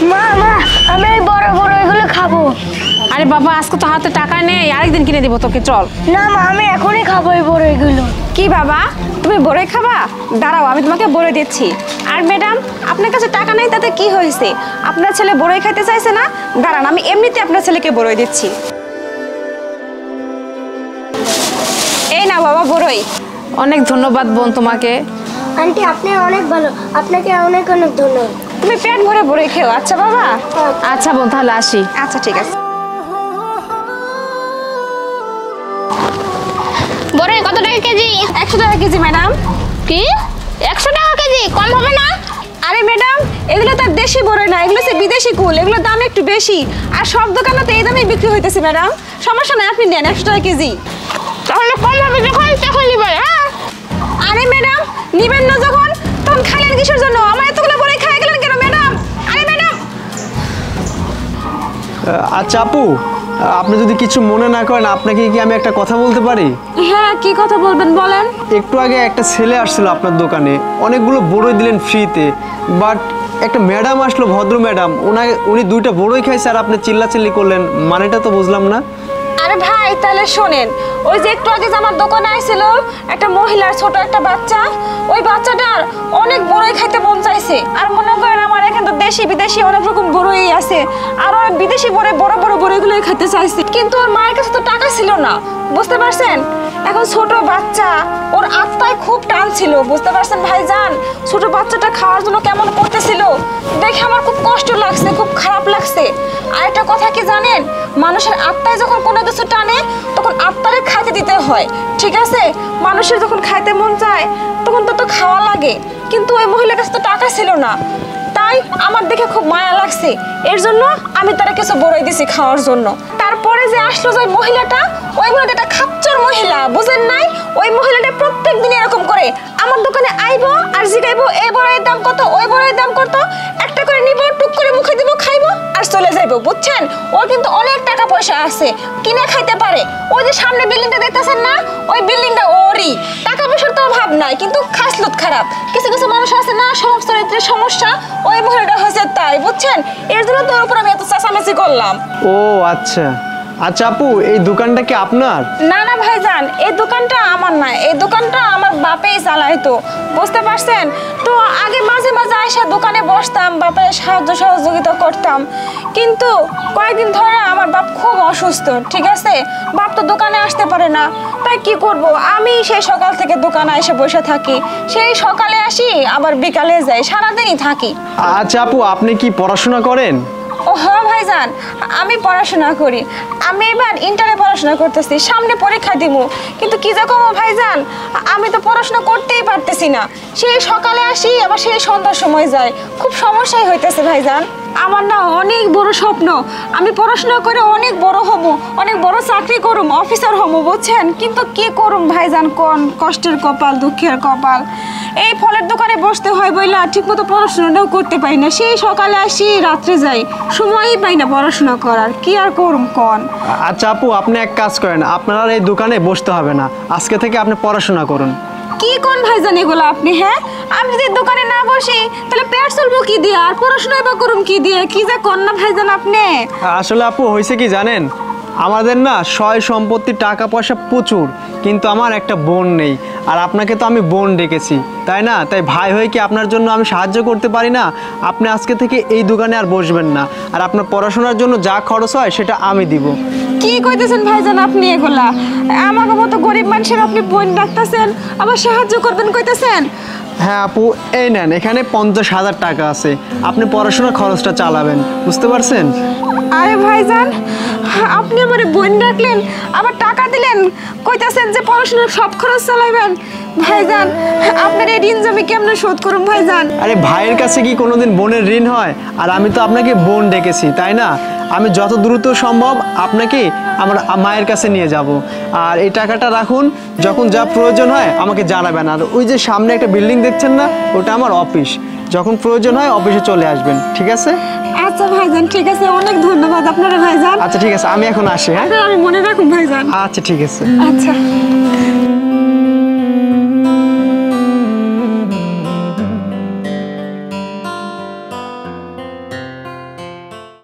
মা মা আমি এই বড় বড় এগুলো খাবো। আরে বাবা আজকে তো হাতে টাকা নেই, আরেকদিন কিনে দিব তোকে, চল। না মা আমি এখনই খাবো এই বড় এগুলো। কি বাবা তুমি বড়ই খাবা? দাঁড়াও আমি তোমাকে বড়ই দিচ্ছি। আর ম্যাডাম আপনার কাছে টাকা নেই তাতে কি হয়েছে? আপনার ছেলে বড়ই খেতে চাইছে না, দাঁড়ান আমি এমনিতে আপনার ছেলেকে বড়ই দিচ্ছি। এই না বাবা বড়ই। অনেক ধন্যবাদ বোন তোমাকে। আন্টি আপনি অনেক ভালো, আপনাকে অনেক অনেক ধন্যবাদ। তুমি পেট ভরে বড়ই খেও। আচ্ছা বাবা। আচ্ছা বোন তাহলে আসি। আচ্ছা ঠিক আছে। বড়ই কত টাকা কেজি? 100 টাকা কেজি ম্যাডাম। কি 100 টাকা কেজি? কম হবে না? আরে ম্যাডাম এগুলো তো দেশি বড়ই না, এগুলো হচ্ছে বিদেশি কুল, এগুলোর দাম একটু বেশি। আর সব দোকানে তো এই দামে বিক্রি হইতেছে ম্যাডাম। সমস্যা নাই আপনি নেন 100 টাকা কেজি। তাহলে কম হবে যখন তখন নিবে। হ্যাঁ আরে ম্যাডাম নিবেন না যখন তখন খাইলেন কিসের জন্য? আমার এতগুলো বড়ই খাই গেলেন কেন ম্যাডাম? আরে ম্যাডাম। আচ্ছা আপু, আপনি যদি কিছু মনে না করেন আপনাকে কি আমি একটা কথা বলতে পারি? হ্যাঁ কি কথা বলবেন বলেন। একটু আগে একটা ছেলে আসছিল আপনার দোকানে, অনেকগুলো বড়ই দিলেন ফ্রিতে, বাট একটা ম্যাডাম আসলো, ভদ্র ম্যাডাম, উনি 2টা বড়ই খাইছে আর আপনি চিল্লাচিল্লি করলেন, মানেটা তো বুঝলাম না। আরে ভাই তাহলে শোনেন, ওই যে একটু আগে যে আমার দোকানে আইছিল একটা মহিলার ছোট একটা বাচ্চা, ওই বাচ্চাটার অনেক বড়ই খাইতে মন চাইছে। আর মনে করেন আমার এখানে তো দেশি বিদেশি অনেক রকম বড়ই আছে, আর ওই বিদেশি বড় বড় বড়ইগুলোই খেতে চাইছে, কিন্তু ওর মায়ের কাছে তো টাকা ছিল না, বুঝতে পারছেন? এখন ছোট বাচ্চা, ওর আত্মায় খুব টান ছিল, বুঝতে পারছেন ভাইজান? ছোট বাচ্চাটা খাওয়ার জন্য কেমন করতেছিল দেখে আমার খুব কষ্ট লাগছে, খুব খারাপ লাগছে। আর একটা কথা কি জানেন, মানুষের আত্মায় যখন কোনো কিছু টানে তখন আত্মারে খাইতে দিতে হয়, ঠিক আছে? মানুষের যখন খাইতে মন চায় তখন তো খাওয়া লাগে, কিন্তু ওই মহিলার কাছে তো টাকা ছিল না, তাই আমার দেখে খুব মায়া লাগছে, এর জন্য আমি তারা কিছু বড়ই দিছি খাওয়ার জন্য। তারপরে যে আসলো যে মহিলাটা, ওই মহিলাটা খাচ্চর মহিলা, বুঝেন নাই? ওই মহিলাটা প্রত্যেক দিন এরকম করে আমার দোকানে আইবো আর জিগাইবো এই বড়ের দাম কত, ওই বড়ের দাম কত, একটা করে নিব, টুক করে মুখে দিব, খাইবো আর চলে যাইবো, বুঝছেন? ওর কিন্তু অনেক টাকা পয়সা আছে, কিনে খাইতে পারে। ওই যে সামনে বিল্ডিংটা দেখতেছেন না, ওই বিল্ডিংটা ওরই। টাকা পয়সার তো অভাব নাই, কিন্তু খাসলত খারাপ। কিছু কিছু মানুষ আছে না, স্বভাব চরিত্রের সমস্যা, ওই মহিলাটা হয়েছে তাই, বুঝছেন? এর জন্য তোর উপর আমি এত চেঁচামেচি করলাম। ও আচ্ছা। আচ্ছা আপু, এই দোকানটা কি আপনার? না না ভাইজান, এই দোকানটা আমার না, এই দোকানটা আমার বাপেই চালাইতো, বুঝতে পারছেন? তো আগে মাঝে মাঝে আইসা দোকানে বসতাম, বাপের সাহায্য সহযোগিতা করতাম, কিন্তু কয়েকদিন ধরে আমার বাপ খুব অসুস্থ, ঠিক আছে? বাপ তো দোকানে আসতে পারে না, তাই কি করব, আমি সেই সকাল থেকে দোকানে এসে বসে থাকি, সেই সকালে আসি আবার বিকালে যাই, সারাদিনই থাকি। আচ্ছা আপু, আপনি কি পড়াশোনা করেন? ও হ্যাঁ ভাইজান, আমি পড়াশোনা করি, আমি এবার ইন্টারে পড়াশোনা করতেছি, সামনে পরীক্ষা দিব, কিন্তু কি রকম ভাইজান, আমি তো পড়াশোনা করতেই পারতেছি না, সেই সকালে আসি আবার সেই সন্ধ্যার সময় যাই, খুব সমস্যাই হইতেছে ভাইজান। আমার না অনেক বড় স্বপ্ন, আমি পড়াশোনা করে অনেক বড় হব, অনেক বড় চাকরি করুম, অফিসার হব, বুঝছেন? কিন্তু কি করুম ভাইজান, কোন কষ্টের কপাল, দুঃখের কপাল, এই ফলের দোকানে বসতে হয় বইলা ঠিকমতো পড়াশোনাটাও করতে পারি না, সেই সকালে আসি রাত্রে যাই, সময়ই পাই না পড়াশোনা করার, কি আর করুম কোন? আচ্ছা আপু, আপনি এক কাজ করেন, আপনার এই দোকানে বসতে হবে না, আজকে থেকে আপনি পড়াশোনা করুন। কি কোন ভাইজান এগুলো আপনি? হ্যাঁ আমি যদি দোকানে না বসি তাহলে পেট চলবো কি দিয়ে, আর পড়াশোনা বা করুম কি দিয়ে, কি যে কর না ভাইজান আপনি? আসলে আপু হয়েছে কি জানেন, আমাদের না সয় সম্পত্তি টাকা পয়সা প্রচুর, কিন্তু আমার একটা বোন নেই, আর আপনাকে তো আমি বোন ডেকেছি তাই না, তাই ভাই হয়ে কি আপনার জন্য আমি সাহায্য করতে পারি না? আপনি আজকে থেকে এই দোকানে আর বসবেন না, আর আপনার পড়াশোনার জন্য যা খরচ হয় সেটা আমি দিব। কি কইতেছেন ভাইজান আপনি এগুলা? আমার মতো গরিব মানুষের আপনি বোন ডাকতেছেন, আবার সাহায্য করবেন কইতেছেন? হ্যাঁ আপু, এই নেন, এখানে 50,000 টাকা আছে, আপনি পড়াশোনার খরচটা চালাবেন, বুঝতে পারছেন? আরে ভাইজান, আপনি আমার বোন ডাকলেন আবার টাকা দিলেন, কইতাছেন যে পড়াশোনার সব খরচ চালাবেন। ভাইজান আপনার এই ঋণ জমি কেমনে শোধ করুন ভাইজান? আরে ভাইয়ের কাছে কি কোনোদিন বোনের ঋণ হয়? আর আমি তো আপনাকে বোন ডেকেছি তাই না, আমি যত দ্রুত সম্ভব আপনাকে আমার মায়ের কাছে নিয়ে যাব, আর এই টাকাটা রাখুন, যখন যা প্রয়োজন হয় আমাকে জানাবেন। আর ওই যে সামনে একটা বিল্ডিং দেখছেন না, ওটা আমার অফিস, যখন প্রয়োজন হয় অফিসে চলে আসবেন, ঠিক আছে? আচ্ছা ভাইজান ঠিক আছে, অনেক ধন্যবাদ আপনারা ভাইজান। আচ্ছা ঠিক আছে, আমি এখন আসি। হ্যাঁ আমি মনে রাখুন ভাইজান। আচ্ছা ঠিক আছে। আচ্ছা।